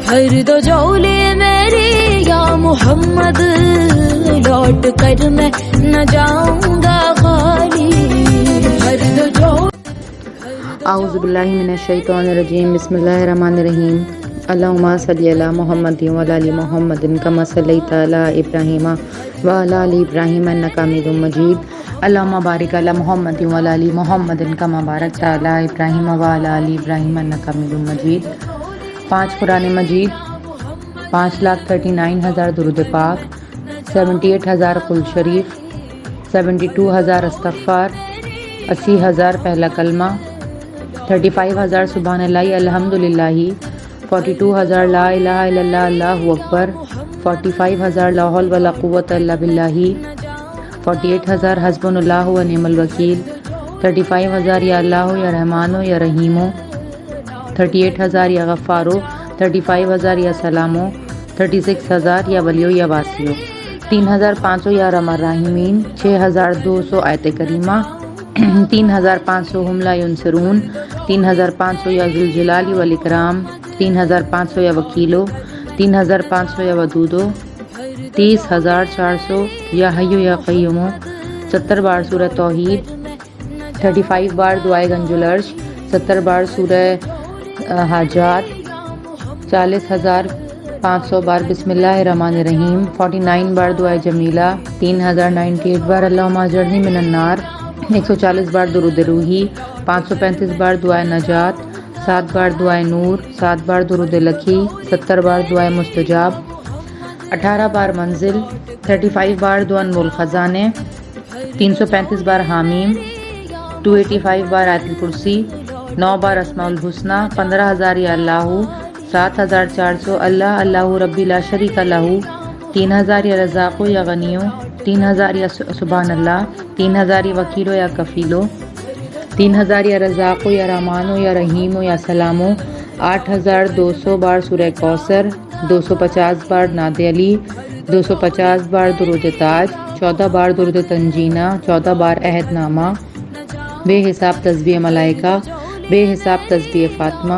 بھر دو جھولی میری یا محمد، لوٹ کر میں نہ جاؤں گا خالی، بھر دو جھولی۔ اعوذ باللہ من الشیطان الرجیم، بسم اللہ الرحمن الرحیم۔ اللہم صلی علی محمد وعلی آل محمد کما صلیت علی ابراہیم وعلی آل ابراہیم انک حمید مجید۔ اللہم بارک علی محمد وعلی آل محمد کما بارکت علی ابراہیم وعلی آل ابراہیم انک حمید مجید۔ 5 قرآن مجید، 5,39,000 درود پاک، 78,000 قل شریف، 72,000 استغفار، 80,000 پہلا کلمہ، 35,000 سبحان اللہ الحمدللہ، 42,000 لا الہ الا اللہ اللہ اکبر، 45,000 لا حول ولا قوۃ الا باللہ، 48,000 حسبنا اللہ و نعم الوکیل، 35,000 یا اللہ یا رحمان یا رحیم، 38,000 یا غفارو، 35,000 یا سلامو، 36,000 یا ولیو یا واسیو، 3,500 یا ارحم الراحمین، 6,200 آیت کریمہ، 3,500 ہم لا ینصرون، 3,500 یا ذوالجلال والاکرام، 3,500 یا وکیلو، 3,500 یا ودودو، 30,400 یا حیو یا قیومو، 70 بار سورہ توحید، 35 بار دعائے گنج العرش، 70 بار سورہ حاجات، 40,500 بار بسم اللہ الرحمن الرحیم، 49 بار دعائے جمیلہ، 3,098 بار اللہم اجرنی من النار، 140 بار درود روحی، 535 بار دعائے نجات، 7 بار دعائے نور، 7 بار درود لکھی، 70 بار دعائے مستجاب، 18 بار منزل، 35 بار دعا نور الخزانے، 335 بار حامیم، 285 بار آیت الکرسی، 9 بار اسماء الحسنہ، 15,000 یا اللہ، 7,400 اللہ اللہ ربی لا شریک لہ، 3,000 یا رزاق یا غنیو، 3,000 یا سبحان اللہ، 3,000 یا وکیلو یا کفیلو، 3,000 یا رزاق یا رحمان یا رحیم یا سلامو، 8,200 بار سورہ کوثر، 250 بار نعت علی، 250 بار درود تاج، 14 بار درود تنجینہ، 14 بار عہد نامہ، بے حساب تسبیح ملائکہ، بے حساب تسبیح فاطمہ،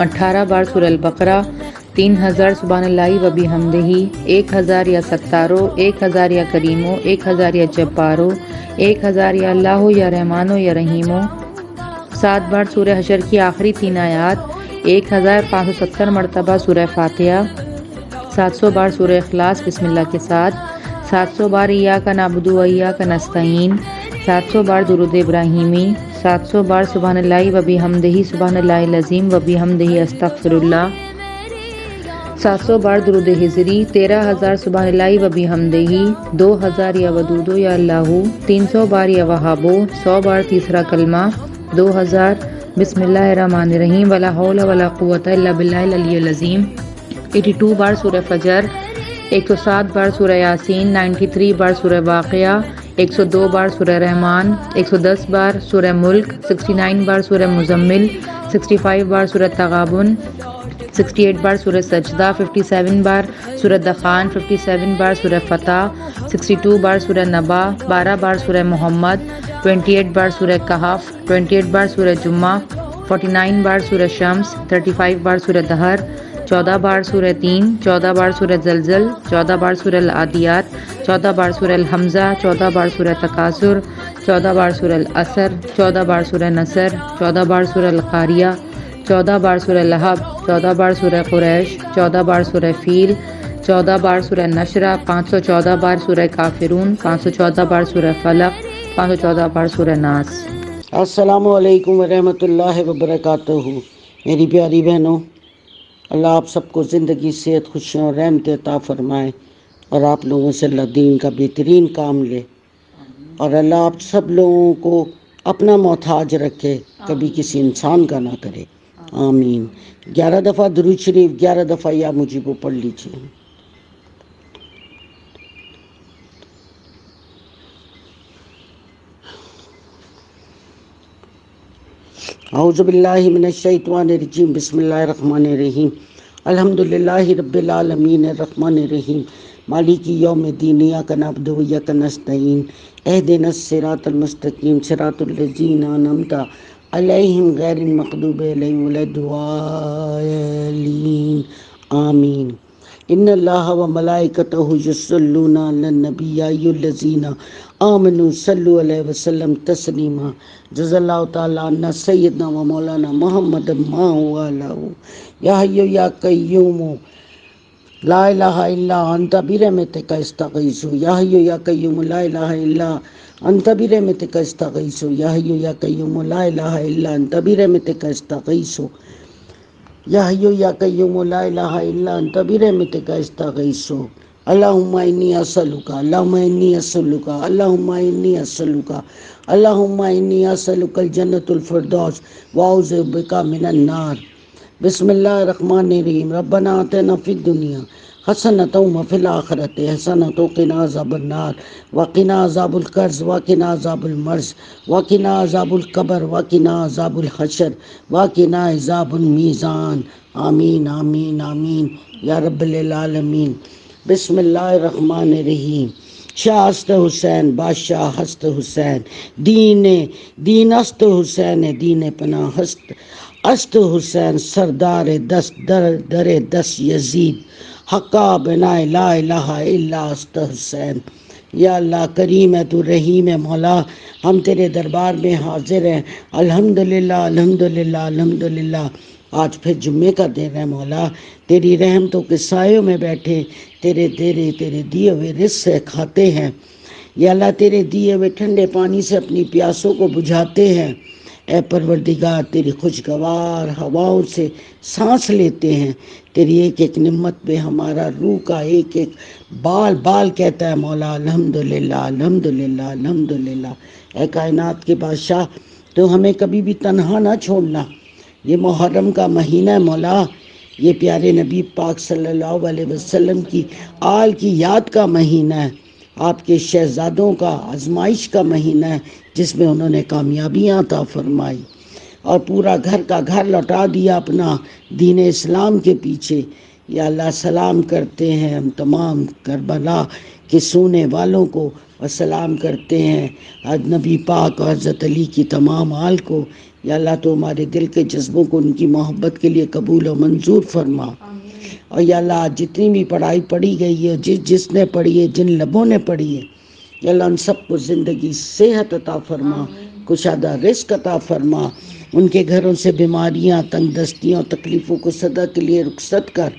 18 بار سورہ البقرہ، 3,000 سبحان اللہ و بحمدہ، 1,000 یا ستارو، 1,000 یا کریمو، 1,000 یا جبارو، 1,000 یا اللہ یا رحمانو یا رحیمو، 7 بار سورہ حشر کی آخری 3 آیات، 1,570 مرتبہ سورہ فاتحہ، 700 بار سورہ اخلاص بسم اللہ کے ساتھ، 700 بار ایاک نعبد و ایاک نستعین، 700 بار درود ابراہیمی، 700 بار سبحان اللہ و بحمدہ سبحان اللہ العظیم و بحمدہ استغفر اللہ، 700 بار درود ہجری، 13,000 سبحان اللہ و بحمدہ، 2,000 یا ودودو یا اللہ، 300 بار یا وہابو، 100 بار تیسرا کلمہ، 2,000 بسم اللہ الرحمن الرحیم ولا حول ولا قوۃ الا باللہ العلی العظیم، 82 بار سورہ فجر، 107 بار سورہ یاسین، 93 بار سورہ واقعہ، 102 بار سورہ رحمان، 110 بار سورہ ملک، 69 بار سورہ مزمل، 65 بار سورہ تغابن، 68 بار سورہ سجدہ، 57 بار سورہ دخان، 57 بار سورہ فتح، 62 بار سورہ نبا، 12 بار سورہ محمد، 28 بار سورہ کہف، 28 بار سورہ جمعہ، 49 بار سورہ شمس، 35 بار سورہ دہر، 14 بار سورہ تین، 14 بار سورہ زلزل، 14 بار سورہ العادیات، 14 بار سورہ الحمزہ، 14 بار سورہ تکاثر، 14 بار سورہ العصر، 14 بار سورہ نصر، 14 بار سورہ القاریہ، 14 بار سورہ لہب، 14 بار سورہ قریش، 14 بار سورہ فیل، 14 بار سورہ نشرہ، 514 بار سورہ کافرون، 514 بار سورہ فلق، 514 بار سورہ ناس۔ السلام علیکم ورحمۃ اللہ وبرکاتہ۔ میری پیاری بہنوں، اللہ آپ سب کو زندگی، صحت، خوشیوں اور رحمت عطا فرمائے، اور آپ لوگوں سے اللہ دین کا بہترین کام لے، اور اللہ آپ سب لوگوں کو اپنا محتاج رکھے، کبھی کسی انسان کا نہ کرے، آمین۔ 11 دفعہ درود شریف، 11 دفعہ یا مجیبو پڑھ لیجیے۔ اعوذ باللہ من الشیطان الرجیم، بسم اللہ الرحمن الرحیم، الحمدللہ رب العالمین الرحمن الرحیم، مالک یوم الدین، ایاک نعبد و ایاک نستعین، اہدنا الصراط المستقیم، صراط الذین انعمت علیہم غیر المغضوب علیہم ولا الضالین، آمین۔ ان اللہ و ملائکتہ یصلون علی النبی یا ایھا الذین آمنوا صلوا علیہ وسلم تسلیما۔ جزا اللہ تعالی عنا سیدنا و مولانا محمد ما هو علیہ یا حی یا قیوم لا الہ الا انت برحمتک استغیث یا حی یا قیوم لا الہ الا انت برحمتک استغیث یا حی یا قیوم لا الہ الا انت برحمتک استغیث یا حی یا قیوم لا الہ الا انت برحمتک استغیث۔ اللہم انی اسألک، اللہم انی اسألک، اللہم انی اسألک، اللہم انی اسألک الجنۃ الفردوس واعوذ بک من النار۔ بسم اللہ الرحمن الرحیم۔ ربنا آتنا فی الدنیا حسنۃ وفی الآخرۃ حسنۃ وقنا عذاب النار وقنا عذاب القرض وقنا عذاب المرض وقنا عذاب القبر وقنا عذاب الحشر وقنا عذاب المیزان۔ آمین آمین آمین یا رب العالمین۔ بسم اللہ الرحمن الرحیم۔ شاہ است حسین بادشاہ ہست حسین، دین است حسین دین پناہ است حسین، سردار دست در دست یزید، حقا بنا لا الہ الا است حسین۔ یا اللہ کریم ہے تو رحیم ہے مولا، ہم تیرے دربار میں حاضر ہیں۔ الحمدللہ الحمدللہ الحمدللہ۔ آج پھر جمعے کا دن ہے مولا، تیری رحمتوں کے سایوں میں بیٹھے تیرے دیے ہوئے رزق سے کھاتے ہیں۔ یا اللہ تیرے دیے ہوئے ٹھنڈے پانی سے اپنی پیاسوں کو بجھاتے ہیں۔ اے پروردگار تیری خوشگوار ہواؤں سے سانس لیتے ہیں، تیری ایک ایک نعمت پہ ہمارا روح کا ایک ایک بال کہتا ہے مولا الحمدللہ الحمدللہ الحمدللہ۔ اے کائنات کے بادشاہ تو ہمیں کبھی بھی تنہا نہ چھوڑنا۔ یہ محرم کا مہینہ ہے مولا، یہ پیارے نبی پاک صلی اللہ علیہ وسلم کی آل کی یاد کا مہینہ ہے، آپ کے شہزادوں کا آزمائش کا مہینہ ہے، جس میں انہوں نے کامیابیاں عطا فرمائی اور پورا گھر کا گھر لوٹا دیا اپنا دین اسلام کے پیچھے۔ یا اللہ سلام کرتے ہیں ہم تمام کربلا کے سونے والوں کو، اور سلام کرتے ہیں نبی پاک اور حضرت علی کی تمام آل کو۔ یا اللہ تو ہمارے دل کے جذبوں کو ان کی محبت کے لیے قبول و منظور فرما۔ اور یا اللہ آج جتنی بھی پڑھائی پڑھی گئی ہے، جس نے پڑھی ہے، جن لبوں نے پڑھی ہے، یا اللہ ان سب کو زندگی صحت عطا فرما، کشادہ رزق عطا فرما، ان کے گھروں سے بیماریاں، تنگ دستیاں اور تکلیفوں کو سدا کے لیے رخصت کر۔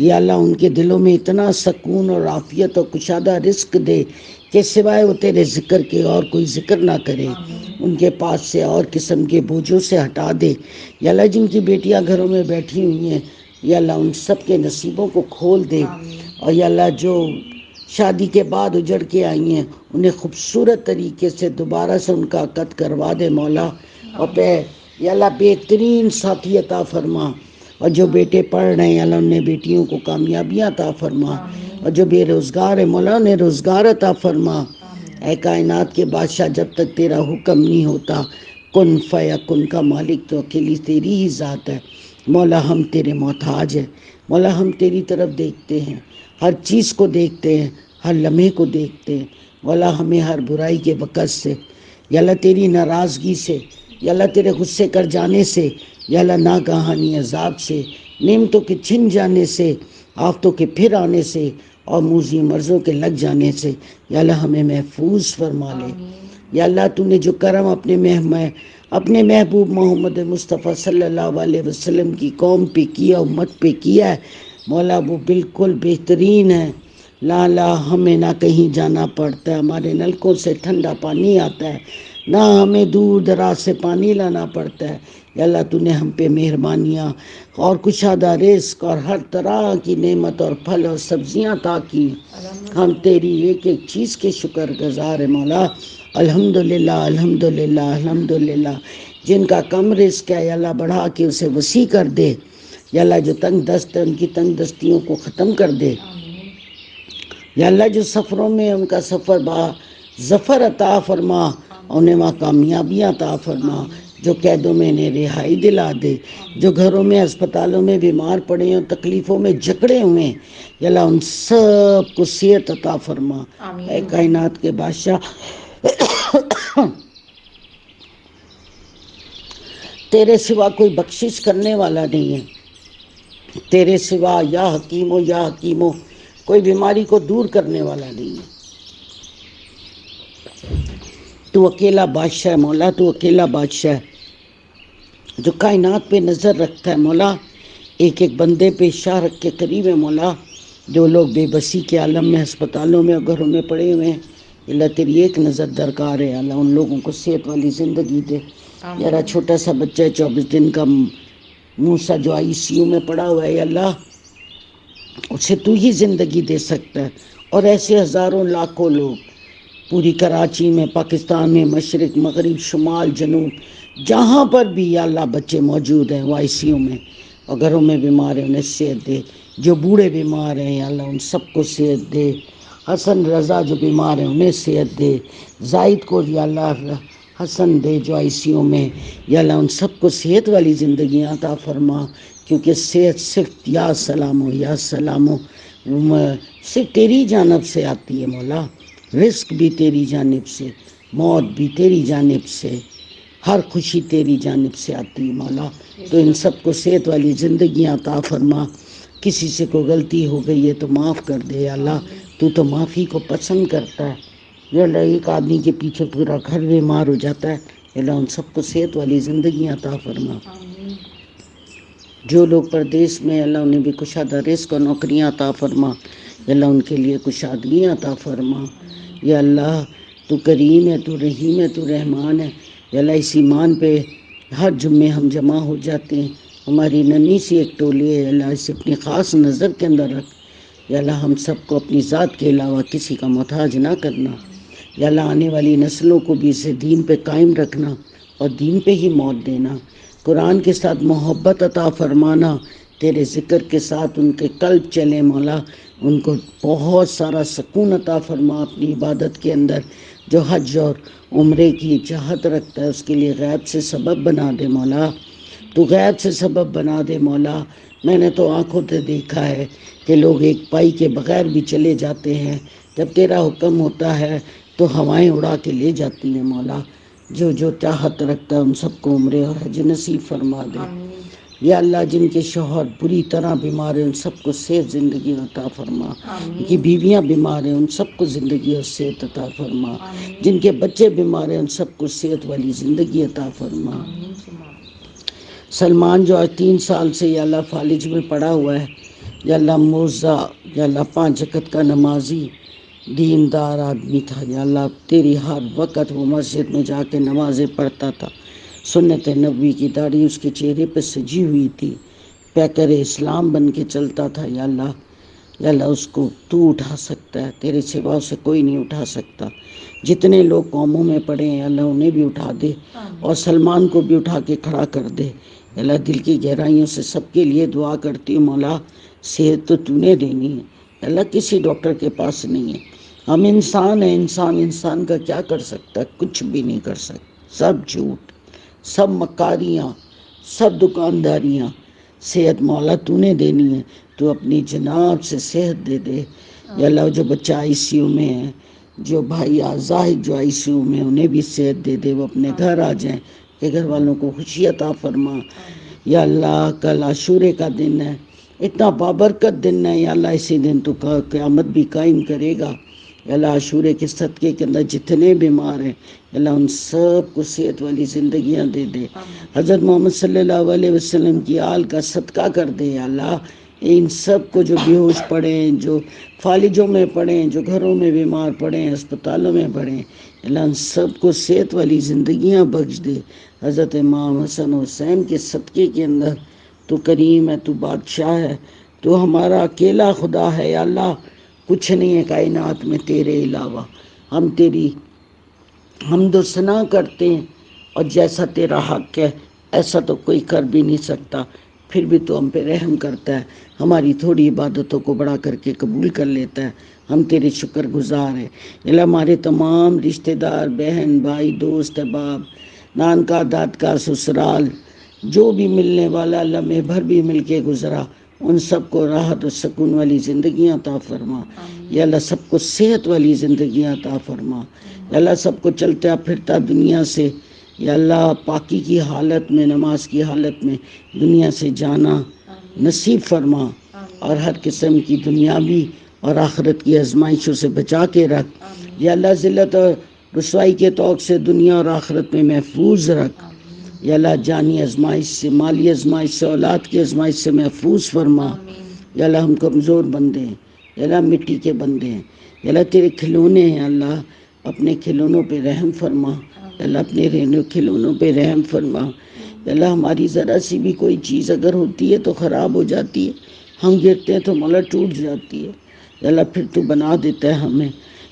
یا اللہ ان کے دلوں میں اتنا سکون اور عافیت اور کشادہ رزق دے کہ سوائے وہ تیرے ذکر کے اور کوئی ذکر نہ کرے، ان کے پاس سے اور قسم کے بوجھوں سے ہٹا دے۔ یا اللہ جن کی بیٹیاں گھروں میں بیٹھی ہوئی ہیں، یا اللہ ان سب کے نصیبوں کو کھول دے، اور یا اللہ جو شادی کے بعد اجڑ کے آئی ہیں انہیں خوبصورت طریقے سے دوبارہ سے ان کا عقد کروا دے مولا، اور پہ یا اللہ بہترین ساتھی عطا فرما۔ اور جو بیٹے پڑھ رہے ہیں اللہ انہیں بیٹیوں کو کامیابیاں عطا فرما، اور جو بے روزگار ہے مولا انہیں روزگار عطا فرما۔ اے کائنات کے بادشاہ جب تک تیرا حکم نہیں ہوتا کن فیکن کا مالک تو اکیلی تیری ہی ذات ہے مولا، ہم تیرے محتاج ہیں مولا، ہم تیری طرف دیکھتے ہیں، ہر چیز کو دیکھتے ہیں، ہر لمحے کو دیکھتے ہیں مولا، ہمیں ہر برائی کے وقت سے، یا اللہ تیری ناراضگی سے، یا اللہ تیرے غصے کر جانے سے، یا اللہ ناگہانی عذاب سے، نعمتوں کے چھن جانے سے، آفتوں کے پھر آنے سے، اور موذی مرضوں کے لگ جانے سے، یا اللہ ہمیں محفوظ فرما لے۔ یا اللہ تو نے جو کرم اپنے محبوب محمد مصطفیٰ صلی اللہ علیہ وسلم کی قوم پہ کیا، امت پہ کیا ہے مولا، وہ بالکل بہترین ہے۔ لا ہمیں نہ کہیں جانا پڑتا ہے، ہمارے نلکوں سے ٹھنڈا پانی آتا ہے، نہ ہمیں دور دراز سے پانی لانا پڑتا ہے۔ یا اللہ تو نے ہم پہ مہربانیاں اور کشادہ رزق اور ہر طرح کی نعمت اور پھل اور سبزیاں عطا کی، ہم تیری ایک ایک چیز کے شکر گزار ہیں مولا۔ الحمدللہ الحمدللہ الحمدللہ۔ جن کا کم رزق ہے یا اللہ بڑھا کے اسے وسیع کر دے، یا اللہ جو تنگ دست ہے ان کی تنگ دستیوں کو ختم کر دے، یا اللہ جو سفروں میں ان کا سفر با ظفر عطا فرما، انہیں وہاں کامیابیاں عطا فرما، جو قیدوں میں انہیں رہائی دلا دے، جو گھروں میں اسپتالوں میں بیمار پڑے ہیں اور تکلیفوں میں جکڑے ہوئے ہیں، یا اللہ ان سب کو صحت عطا فرما۔ اے کائنات کے بادشاہ تیرے سوا کوئی بخشش کرنے والا نہیں ہے، تیرے سوا یا حکیم کوئی بیماری کو دور کرنے والا نہیں ہے۔ تو اکیلا بادشاہ ہے مولا، تو اکیلا بادشاہ ہے جو کائنات پہ نظر رکھتا ہے مولا، ایک ایک بندے پہ شاہ رکھ کے قریب ہے مولا۔ جو لوگ بے بسی کے عالم میں ہسپتالوں میں اور گھروں میں پڑے ہوئے ہیں، اللہ تیری ایک نظر درکار ہے، اللہ ان لوگوں کو صحت والی زندگی دے۔ یارا چھوٹا سا بچہ ہے 24 دن کا موسیٰ جو ICU میں پڑا ہوا ہے، اللہ اسے تو ہی زندگی دے سکتا ہے، اور ایسے ہزاروں لاکھوں لوگ پوری کراچی میں، پاکستان میں، مشرق مغرب شمال جنوب جہاں پر بھی یا اللہ بچے موجود ہیں وہ ICU میں اور گھروں میں بیمار ہیں، انہیں صحت دے۔ جو بوڑھے بیمار ہیں یا اللہ ان سب کو صحت دے۔ حسن رضا جو بیمار ہیں انہیں صحت دے۔ زائد کو یا اللہ حسن دے جو ICU میں، یا اللہ ان سب کو صحت والی زندگیاں عطا فرما، کیونکہ صحت صرف یا سلامو صرف تیری جانب سے آتی ہے مولا۔ رزق بھی تیری جانب سے، موت بھی تیری جانب سے، ہر خوشی تیری جانب سے آتی ہے مولا۔ تو ان سب کو صحت والی زندگیاں عطا فرما۔ کسی سے کوئی غلطی ہو گئی ہے تو معاف کر دے یا اللہ، تو تو معافی کو پسند کرتا ہے۔ یا اللہ ایک آدمی کے پیچھے پورا گھر بیمار ہو جاتا ہے، یا اللہ ان سب کو صحت والی زندگیاں عطا فرما۔ جو لوگ پردیس میں اللہ انہیں بھی کشادہ رزق اور نوکریاں عطا فرما، یا اللہ ان کے لیے کشادگیاں عطا فرما۔ یا اللہ تو کریم ہے، تو رحیم ہے، تو رحمان ہے۔ یا اللہ اس ایمان پہ ہر جمعے ہم جمع ہو جاتے ہیں، ہماری ننھی سی ایک ٹولی ہے، اللہ اسے اپنی خاص نظر کے اندر رکھ۔ یا اللہ ہم سب کو اپنی ذات کے علاوہ کسی کا محتاج نہ کرنا۔ یا اللہ آنے والی نسلوں کو بھی اسے دین پہ قائم رکھنا اور دین پہ ہی موت دینا۔ قرآن کے ساتھ محبت عطا فرمانا، تیرے ذکر کے ساتھ ان کے قلب چلے مولا، ان کو بہت سارا سکون عطا فرما اپنی عبادت کے اندر۔ جو حج اور عمرے کی چاہت رکھتا ہے اس کے لیے غیب سے سبب بنا دے مولا، تو غیب سے سبب بنا دے مولا۔ میں نے تو آنکھوں سے دیکھا ہے کہ لوگ ایک پائی کے بغیر بھی چلے جاتے ہیں، جب تیرا حکم ہوتا ہے تو ہوائیں اڑا کے لے جاتی ہیں مولا۔ جو جو چاہت رکھتا ہے ان سب کو عمرے اور حج نصیب فرما دے۔ یا اللہ جن کے شوہر بری طرح بیمار ہیں ان سب کو صحت زندگی عطا فرما، ان کی بیویاں بیمار ہیں ان سب کو زندگی اور صحت عطا فرما، جن کے بچے بیمار ہیں ان سب کو صحت والی زندگی عطا فرما۔ سلمان جو آج 3 سال سے یا اللہ فالج میں پڑا ہوا ہے، یا اللہ موزہ، یا اللہ 5 وقت کا نمازی دیندار آدمی تھا، یا اللہ تیری ہر وقت وہ مسجد میں جا کے نمازیں پڑھتا تھا، سنت نبوی کی داڑھی اس کے چہرے پہ سجی ہوئی تھی، پیکر اسلام بن کے چلتا تھا۔ یا اللہ اس کو تو اٹھا سکتا ہے، تیرے سوا اسے کوئی نہیں اٹھا سکتا۔ جتنے لوگ قوموں میں پڑے ہیں اللہ انہیں بھی اٹھا دے اور سلمان کو بھی اٹھا کے کھڑا کر دے۔ اللہ دل کی گہرائیوں سے سب کے لیے دعا کرتی ہوں مولا، صحت تو تو نے دینی ہے، اللہ کسی ڈاکٹر کے پاس نہیں ہے۔ ہم انسان ہیں، انسان کا کیا کر سکتا ہے؟ کچھ بھی نہیں کر سکتا، سب جھوٹ، سب مکاریاں، سب دکانداریاں۔ صحت مولا تو نے دینی ہے، تو اپنی جناب سے صحت دے دے۔ یا اللہ جو بچہ ICU میں ہے، جو بھائی زاہد جو ICU میں، انہیں بھی صحت دے دے، وہ اپنے گھر آ جائیں، کہ گھر والوں کو خوشی عطا فرما۔ یا اللہ کل عاشورے کا دن ہے، اتنا بابرکت دن ہے، یا اللہ اسی دن تو قیامت بھی قائم کرے گا۔ یا اللہ عاشورے کے صدقے کے اندر جتنے بیمار ہیں یا اللہ ان سب کو صحت والی زندگیاں دے دے۔ حضرت محمد صلی اللہ علیہ وسلم کی آل کا صدقہ کر دے یا اللہ۔ ان سب کو جو بے ہوش پڑے ہیں، جو فالجوں میں پڑے ہیں، جو گھروں میں بیمار پڑے ہیں، اسپتالوں میں پڑے ہیں، اللہ ان سب کو صحت والی زندگیاں بخش دے۔ حضرت امام حسن حسین کے صدقے کے اندر تو کریم ہے، تو بادشاہ ہے، تو ہمارا اکیلا خدا ہے یا اللہ، کچھ نہیں ہے کائنات میں تیرے علاوہ۔ ہم تیری حمد و ثنا کرتے ہیں، اور جیسا تیرا حق ہے ایسا تو کوئی کر بھی نہیں سکتا، پھر بھی تو ہم پہ رحم کرتا ہے، ہماری تھوڑی عبادتوں کو بڑا کر کے قبول کر لیتا ہے۔ ہم تیرے شکر گزار ہیں۔ اللہ ہمارے تمام رشتہ دار، بہن بھائی، دوست احباب، نانکا دادکا سسرال، جو بھی ملنے والا لمحے بھر بھی مل کے گزرا، ان سب کو راحت و سکون والی زندگیاں عطا فرما۔ یا اللہ سب کو صحت والی زندگیاں عطا فرما۔ یا اللہ سب کو چلتا پھرتا دنیا سے یا اللہ پاکی کی حالت میں، نماز کی حالت میں دنیا سے جانا نصیب فرما اور ہر قسم کی دنیاوی اور آخرت کی آزمائشوں سے بچا کے رکھ یا اللہ، ذلت اور رسوائی کے توق سے دنیا اور آخرت میں محفوظ رکھ یا اللہ، جانی آزمائش سے، مالی آزمائش سے، اولاد کی آزمائش سے محفوظ فرما یا اللہ، ہم کمزور بندے ہیں یا اللہ، مٹی کے بندے ہیں یا اللہ، تیرے کھلونے ہیں اللہ، اپنے کھلونوں پہ رحم فرما یا اللہ، اپنے کھلونوں پہ رحم فرما یا اللہ، ہماری ذرا سی بھی کوئی چیز اگر ہوتی ہے تو خراب ہو جاتی ہے، ہم گرتے ہیں تو مولا ٹوٹ جاتی ہے یا اللہ، پھر تو بنا دیتا ہے ہمیں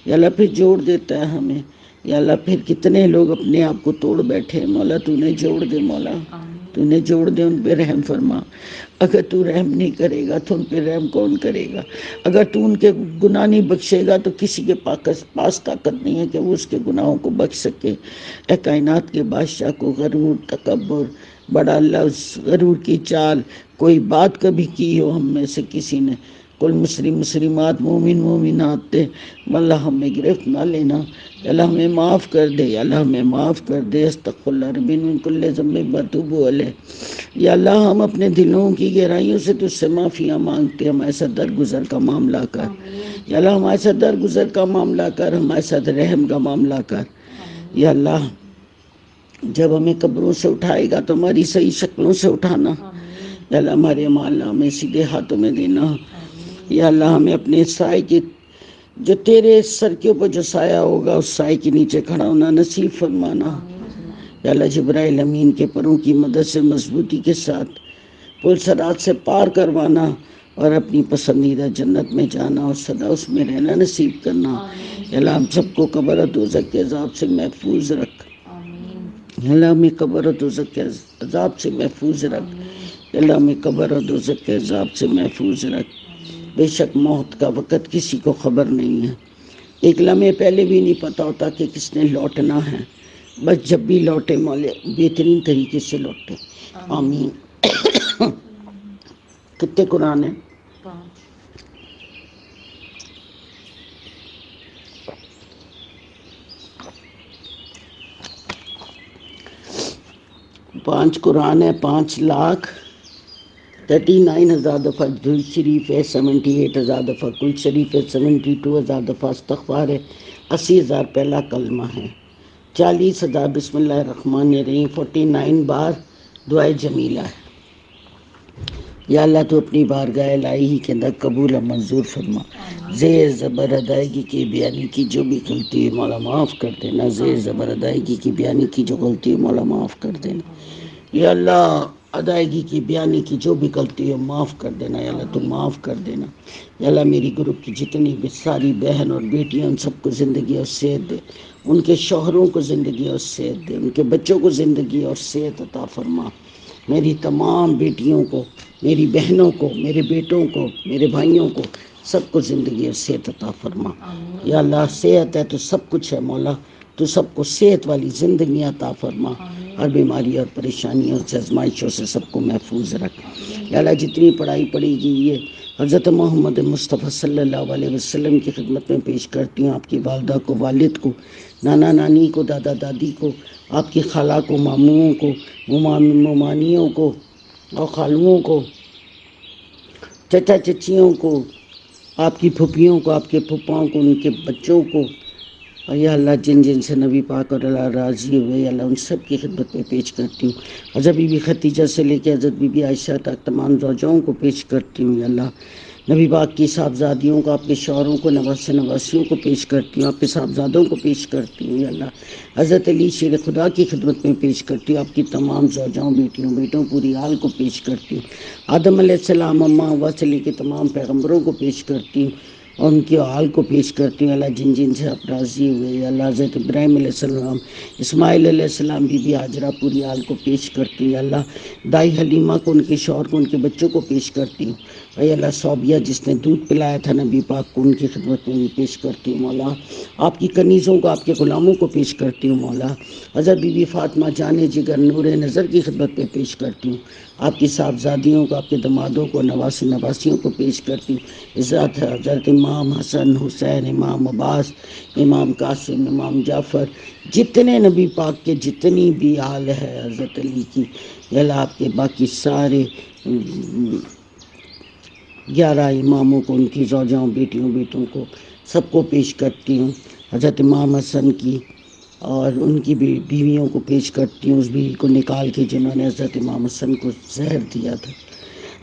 یا اللہ، پھر جوڑ دیتا ہے ہمیں یا اللہ، پھر کتنے لوگ اپنے آپ کو توڑ بیٹھے ہیں مولا، تو نے جوڑ دے مولا، تو نے جوڑ دے، ان پہ رحم فرما۔ اگر تو رحم نہیں کرے گا تو ان پہ رحم کون کرے گا؟ اگر تو ان کے گناہ نہیں بخشے گا تو کسی کے پاس طاقت نہیں ہے کہ وہ اس کے گناہوں کو بخش سکے۔ اے کائنات کے بادشاہ کو غرور، تکبر، بڑا اللہ، اس غرور کی چال کوئی بات کبھی کی ہو ہم میں سے کسی نے، کل مسلمات، مومن مومنات تھے، اللہ ہمیں گرفت نہ لینا یا اللہ، ہمیں معاف کر دے یا اللہ، ہمیں معاف کر دے۔ استغفر اللہ ربی من کل ذنب واتوب الیہ یا اللہ، ہم اپنے دلوں کی گہرائیوں سے تجھ سے معافیاں مانگتے ہیں، ہمارے ساتھ درگزر کا معاملہ کر یا اللہ، ہمارے ساتھ درگزر کا معاملہ کر، ہمارے ساتھ رحم کا معاملہ کر یا اللہ۔ جب ہمیں قبروں سے اٹھائے گا تو ہماری صحیح شکلوں سے اٹھانا یا اللہ، ہمارے اعمال نامے سیدھے ہاتھوں میں دینا یا اللہ، ہمیں اپنے سائے کی، جو تیرے سر کے اوپر جو سایہ ہوگا اس سائے کے نیچے کھڑا ہونا نصیب فرمانا یا اللہ، جبرائیل امین کے پروں کی مدد سے مضبوطی کے ساتھ پل صراط سے پار کروانا اور اپنی پسندیدہ جنت میں جانا اور سدا اس میں رہنا نصیب کرنا یا اللہ، ہم سب کو قبر و دوزخ کے عذاب سے محفوظ رکھ یا اللہ، ہمیں قبر و دوزخ کے عذاب سے محفوظ رکھ یا اللہ، ہمیں قبر و دوزخ کے عذاب سے محفوظ رکھ۔ بے شک موت کا وقت کسی کو خبر نہیں ہے، ایک لمحے پہلے بھی نہیں پتا ہوتا کہ کس نے لوٹنا ہے، بس جب بھی لوٹے مولا بہترین طریقے سے لوٹے، آمین۔ کتنے قرآن ہیں؟ 5 قرآن ہے، 5,39,000 دفعہ درود شریف ہے، 78,000 دفعہ کل شریف ہے، 72,000 دفعہ استغفار ہے، 80,000 پہلا کلمہ ہے، 40,000 بسم اللہ الرحمن الرحیم، 49 بار دعائے جمیلہ ہے۔ یا اللہ، تو اپنی بارگاہ الہی کے اندر قبول و منظور فرما۔ زیر زبر ادائیگی کی بیانی کی جو بھی غلطی ہے مولا معاف کر دینا، زیر زبر ادائیگی کی بیانی کی جو غلطی ہے مولا معاف کر دینا یا اللہ، ادائیگی کی بیانی کی جو بھی غلطی ہے معاف کر دینا یا اللہ، تو معاف کر دینا یا اللہ۔ میری گروپ کی جتنی بھی ساری بہن اور بیٹیاں، ان سب کو زندگی اور صحت دے، ان کے شوہروں کو زندگی اور صحت دے، ان کے بچوں کو زندگی اور صحت عطا فرما۔ میری تمام بیٹیوں کو، میری بہنوں کو، میرے بیٹوں کو، میرے بھائیوں کو، سب کو زندگی اور صحت عطا فرما یا اللہ۔ صحت ہے تو سب کچھ ہے مولا، تو سب کو صحت والی زندگی عطا فرما، ہر بیماری اور پریشانیوں سے، آزمائشوں سے سب کو محفوظ رکھ یا اللہ۔ جتنی پڑھائی پڑھی گئی ہے حضرت محمد مصطفیٰ صلی اللہ علیہ وسلم کی خدمت میں پیش کرتی ہوں، آپ کی والدہ کو، والد کو، نانا نانی کو، دادا دادی کو، آپ کی خالہ کو، ماموں کو، ممانیوں کو اور خالوؤں کو، چچا چچیوں کو، آپ کی پھوپھیوں کو، آپ کے پھوپھاؤں کو، ان کے بچوں کو، اور یا اللہ جن جن سے نبی پاک اور اللہ راضی ہوئے یا اللہ، ان سب کی خدمت میں پیش کرتی ہوں۔ حضرت بی بی خدیجہ سے لے کے حضرت بی بی عائشہ تک تمام زوجوں کو پیش کرتی ہوں یا اللہ۔ نبی پاک کی صاحبزادیوں کو، آپ کے شوہروں کو، نواز نواسیوں کو پیش کرتی ہوں، آپ کے صاحبزادوں کو پیش کرتی ہوں یا اللہ۔ حضرت علی شیر خدا کی خدمت میں پیش کرتی ہوں، آپ کی تمام زوجوں، بیٹیوں، بیٹوں، پوری آل کو پیش کرتی ہوں۔ آدم علیہ السلام، اماں ہوا سے لے کے تمام پیغمبروں کو پیش کرتی ہوں اور ان کی آل کو پیش کرتی ہوں اللہ، جن جن سے آپ راضی ہوئے یا اللہ۔ حضرت ابراہیم علیہ السلام، اسماعیل علیہ السلام، بی بی ہاجرہ، پوری آل کو پیش کرتی ہوں یا اللہ۔ دائی حلیمہ کو، ان کے شوہر کو، ان کے بچوں کو پیش کرتی ہوں اے اللہ۔ صوبیہ جس نے دودھ پلایا تھا نبی پاک کو، ان کی خدمت میں بھی پیش کرتی ہوں مولا۔ آپ کی کنیزوں کو، آپ کے غلاموں کو پیش کرتی ہوں مولا۔ حضرت بی بی فاطمہ جان جگر نور نظر کی خدمت میں پیش کرتی ہوں، آپ کی صاحبزادیوں کو، آپ کے دمادوں کو، نواسی نواسیوں کو پیش کرتی ہوں۔ عزت حضرت امام حسن حسین، امام عباس، امام قاسم، امام جعفر، جتنے نبی پاک کے جتنی بھی آل ہے حضرت علی کی یا اللہ، آپ کے باقی سارے 11 اماموں کو، ان کی زوجاؤں، بیٹیوں، بیٹوں کو، سب کو پیش کرتی ہوں۔ حضرت امام حسن کی اور ان کی بیویوں کو پیش کرتی ہوں، اس بیوی کو نکال کے جنہوں نے حضرت امام حسن کو زہر دیا تھا۔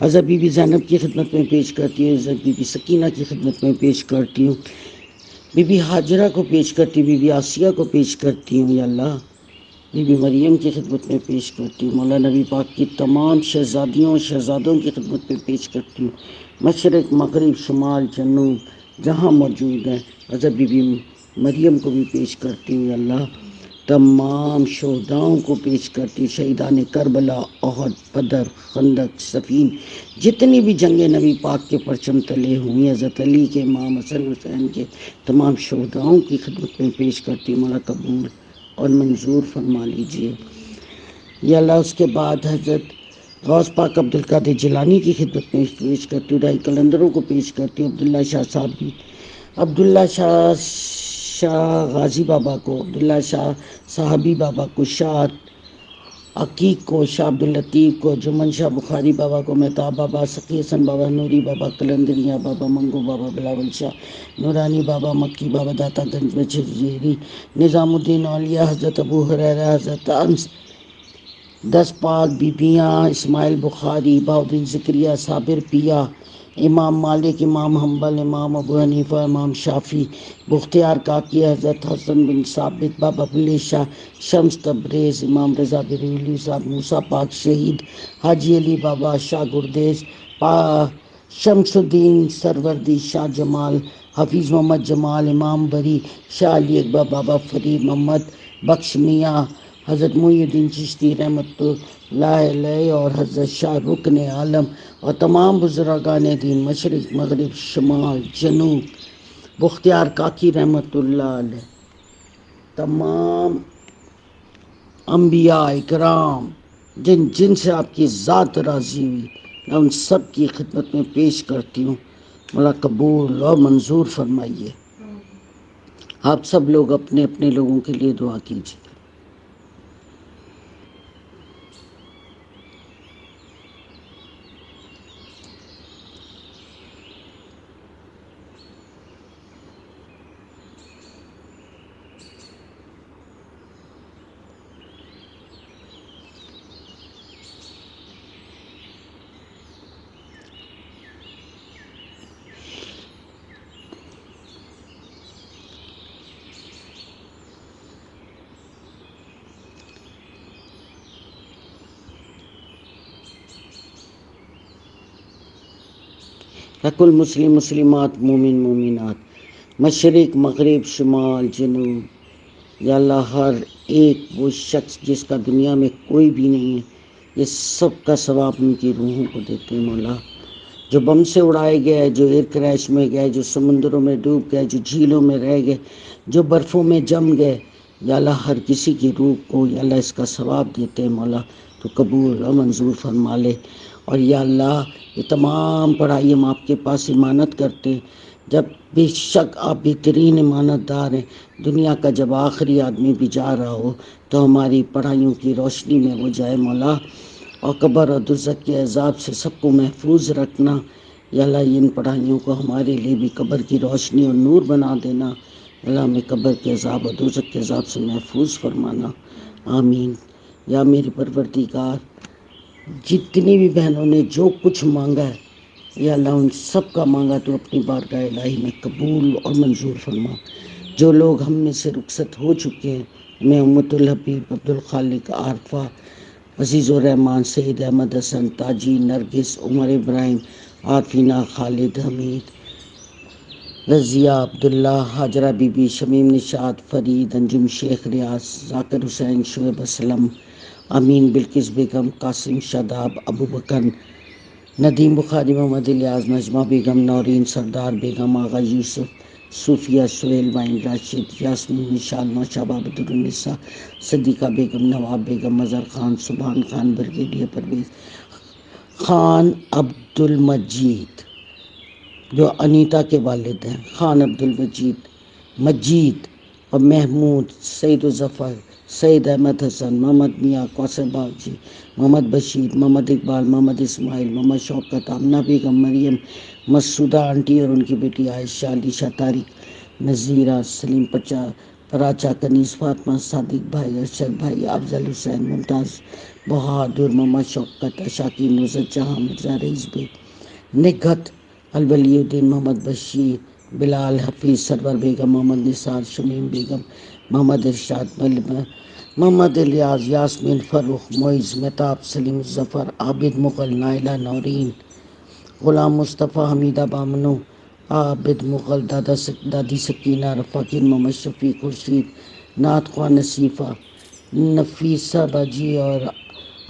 حضرت بی بی زینب کی خدمت میں پیش کرتی ہوں، حضرت بی بی سکینہ کی خدمت میں پیش کرتی ہوں، بی بی ہاجرہ کو پیش کرتی ہوں، بی بی آسیہ کو پیش کرتی ہوں، یا اللہ بی بی مریم کی خدمت میں پیش کرتی ہوں، مولا نبی پاک کی تمام شہزادیوں اور شہزادوں کی خدمت میں پیش کرتی ہوں، مشرق مغرب شمال جنوب جہاں موجود ہیں حضرت بی بی مریم کو بھی پیش کرتی ہوں، یا اللہ تمام شہداؤں کو پیش کرتی ہوں، شہیدان کربلا، احد، بدر، خندق، صفین، جتنی بھی جنگ نبی پاک کے پرچم تلے ہوئی، حضرت علی کے، امام حسن حسین کے تمام شہداؤں کی خدمت میں پیش کرتی ہوں، مولا قبول اور منظور فرما لیجئے، یا اللہ۔ اس کے بعد حضرت غوث پاک عبد القادر جیلانی کی خدمت میں پیش کرتی ہوں، ڈھائی قلندروں کو پیش کرتی ہوں، عبداللہ شاہ صاحبی، عبداللہ شاہ غازی بابا کو، عبداللہ شاہ صاحبی بابا کو، شاہ عقیق کو، شاہ عبداللطیف کو، جمن شاہ بخاری بابا کو، مہتاب بابا، سقی حسن بابا، نوری بابا، قلندریہ بابا، منگو بابا، بلاول شاہ نورانی بابا، مکی بابا، داتا گنج میں جیری، نظام الدین اولیاء، حضرت ابو ہریرہ، حضرت انس، 10 پاک بیبیاں، اسماعیل بخاری، بہاؤالدین زکریا، صابر پیا، امام مالک، امام حنبل، امام ابو حنیفہ، امام شافعی، بختیار کاکی، حضرت حسن بن ثابت، بابا بلے شاہ، شمس تبریز، امام رضا بریلوی صاحب، موسیٰ پاک شہید، حاجی علی بابا، شاہ گردیز، شمس الدین سروردی، شاہ جمال، حفیظ محمد جمال، امام بری، شاہ علی اکبر، بابا فرید محمد بخش میاں، حضرت محی الدین چشتی رحمت اللہ علیہ، اور حضرت شاہ رکن عالم، اور تمام بزرگان دین، مشرق مغرب شمال جنوب، بختیار کاکی رحمت اللہ علیہ، تمام انبیاء اکرام جن جن سے آپ کی ذات راضی ہوئی، میں ان سب کی خدمت میں پیش کرتی ہوں، مولا قبول اور منظور فرمائیے۔ آپ سب لوگ اپنے اپنے لوگوں کے لیے دعا کیجیے۔ کل مسلم مسلمات، مومن مومنات، مشرق مغرب شمال جنوب، یا اللہ ہر ایک وہ شخص جس کا دنیا میں کوئی بھی نہیں ہے، یہ سب کا ثواب ان کی روحوں کو دیتے ہیں مولا، جو بم سے اڑائے گئے، جو ایئر کریش میں گئے، جو سمندروں میں ڈوب گئے، جو جھیلوں میں رہ گئے، جو برفوں میں جم گئے، یا اللہ ہر کسی کی روح کو یا اللہ اس کا ثواب دیتے ہیں مولا، تو قبول اور منظور فرما لے۔ اور یا اللہ یہ تمام پڑھائی ہم آپ کے پاس امانت کرتے ہیں، جب بے شک آپ بہترین امانت دار ہیں، دنیا کا جب آخری آدمی بھی جا رہا ہو تو ہماری پڑھائیوں کی روشنی میں وہ جائے مولا، اور قبر اور دوزخ کے عذاب سے سب کو محفوظ رکھنا، یا اللہ ان پڑھائیوں کو ہمارے لیے بھی قبر کی روشنی اور نور بنا دینا، اللہ ہمیں قبر کے عذاب اور دوزخ کے عذاب سے محفوظ فرمانا، آمین۔ یا میرے پروردگار، جتنی بھی بہنوں نے جو کچھ مانگا ہے، یا اللہ ان سب کا مانگا تو اپنی بارگاہ الہی میں قبول اور منظور فرما۔ جو لوگ ہم میں سے رخصت ہو چکے ہیں، میں امت الحبیب، عبد الخالق، عارفہ، عزیز الرحمان، سید احمد حسن، تاجی، نرگس، عمر ابراہیم، عارفینہ، خالد، حمید، رضیہ، عبداللہ، حاجرہ بی بی، شمیم نشاد، فرید، انجم شیخ، ریاض، ذاکر حسین، شعیب اسلم، امین، بلقیس بیگم، قاسم شاداب، ابو بکر، ندیم بخاری، محمد الیاس، نجمہ بیگم، نورین، سردار بیگم، آغا یوسف، صوفیہ، سہیل، وائن، راشد، یاسمین، نشال، نوشابہ، بدرالنساء، صدیقہ بیگم، نواب بیگم، مظہر خان، سبحان خان، بریگیڈیئر پرویز خان، عبد المجید جو انیتا کے والد ہیں، خان عبد المجید، مجید اور محمود، سعید الظفر، سید احمد حسن، محمد میاں قاسم باغچی، محمد بشیر، محمد اقبال، محمد اسماعیل، محمد شوکت، آمنہ بیگم، مریم، مسعودہ آنٹی اور ان کی بیٹی عائشہ، علیشہ، طارق، نذیرہ، سلیم پراچا، کنیز، فاطمہ، صادق بھائی، ارشد بھائی، افضل حسین، ممتاز، بہادر، محمد شوکت، اشاکین، نصرت جہاں، مرزا رئیس بے، نگہت، الولی الدین، محمد بشیر، بلال، حفیظ، سرور بیگم، محمد نثار، شمیم بیگم، محمد ارشاد، محمد الیاس، یاسمین، فروخ، معز، مہتاب، سلیم، ظفر، عابد مغل، نائلہ، نورین، غلام مصطفیٰ، حمیدہ بامنو، عابد مغل، دادی سکینہ، رفاقین، محمد شفیع، خورشید، نعت خواہ، نصیفہ، نفیسہ باجی اور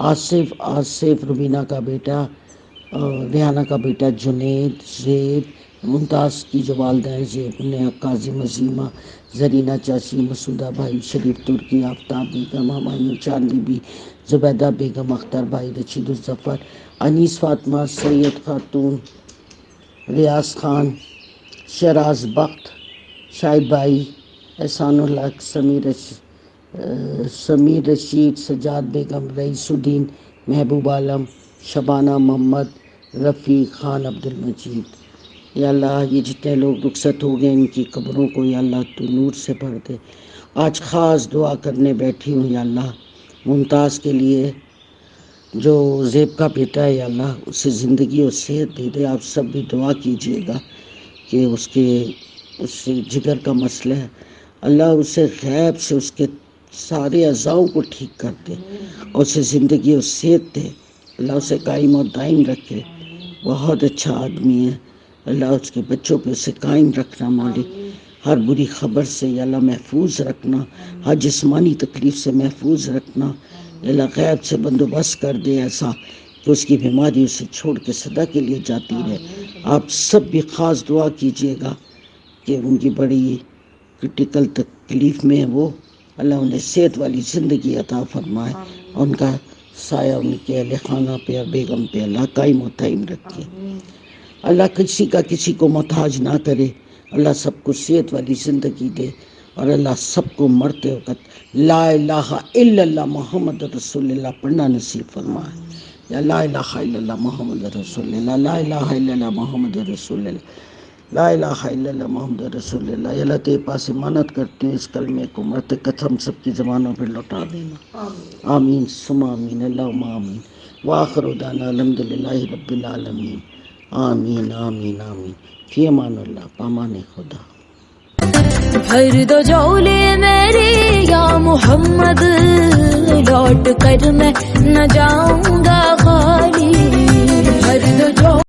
آصف، روبینہ کا بیٹا، ریحانہ کا بیٹا جنید، زید، ممتاز کی جو والدین زیب، کاظم، عظیمہ، زرینہ چاچی، مسعودہ بھائی، شریف ترکی، آفتاب بیگم، ہمایوں، چاند بی بی، زبیدہ بیگم، اختر بھائی، رشید الظفر، انیس فاطمہ، سید خاتون، ریاض خان، شراز بخت، شاہد بھائی، احسان الحق، سمیر رشید، سجاد بیگم، رئیس الدین، محبوب عالم، شبانہ محمد، رفیق خان، عبد المجید۔ یا اللہ یہ جتنے لوگ رخصت ہو گئے ان کی قبروں کو یا اللہ تو نور سے بھر دے۔ آج خاص دعا کرنے بیٹھی ہوں یا اللہ ممتاز کے لیے جو زیب کا بیٹا ہے، یا اللہ اسے زندگی اور صحت دے دے۔ آپ سب بھی دعا کیجئے گا کہ اس سے جگر کا مسئلہ ہے، اللہ اسے غیب سے اس کے سارے اعضاؤں کو ٹھیک کر دے اور اسے زندگی اور صحت دے، اللہ اسے قائم اور دائم رکھے۔ بہت اچھا آدمی ہے، اللہ اس کے بچوں پہ اسے قائم رکھنا مالک، ہر بری خبر سے یا اللہ محفوظ رکھنا، ہر جسمانی تکلیف سے محفوظ رکھنا، یا اللہ غیب سے بندوبست کر دے ایسا کہ اس کی بیماری اسے چھوڑ کے صدا کے لیے جاتی رہے۔ آپ سب بھی خاص دعا کیجئے گا کہ ان کی بڑی کرٹیکل تکلیف میں وہ، اللہ انہیں صحت والی زندگی عطا فرمائے، ان کا سایہ ان کے اہل خانہ پہ اور بیگم پہ اللہ قائم و دائم رکھے۔ اللہ کسی کا کسی کو محتاج نہ کرے، اللہ سب کو صحت والی زندگی دے، اور اللہ سب کو مرتے وقت لا الہ الا اللہ محمد رسول اللہ پڑھنا نصیب فرمائے۔ یا لا الہ الا اللہ محمد رسول اللہ، لا الہ الا اللہ محمد رسول اللہ، لا الہ الا اللہ محمد رسول اللہ۔ یا اللہ تیرے پاس امانت کرتے ہیں اس کلمے کو مرتے وقت ہم سب کی زبانوں پر لوٹا دینا، آمین ثم آمین، اللہم آمین، وآخر دعوانا الحمدللہ رب العالمین، آمین آمین آمین۔ فی امان اللہ، پامان خدا۔ بھر دو جھولے میری یا محمد، لوٹ کر میں نہ جاؤں گا خالی، بھر دو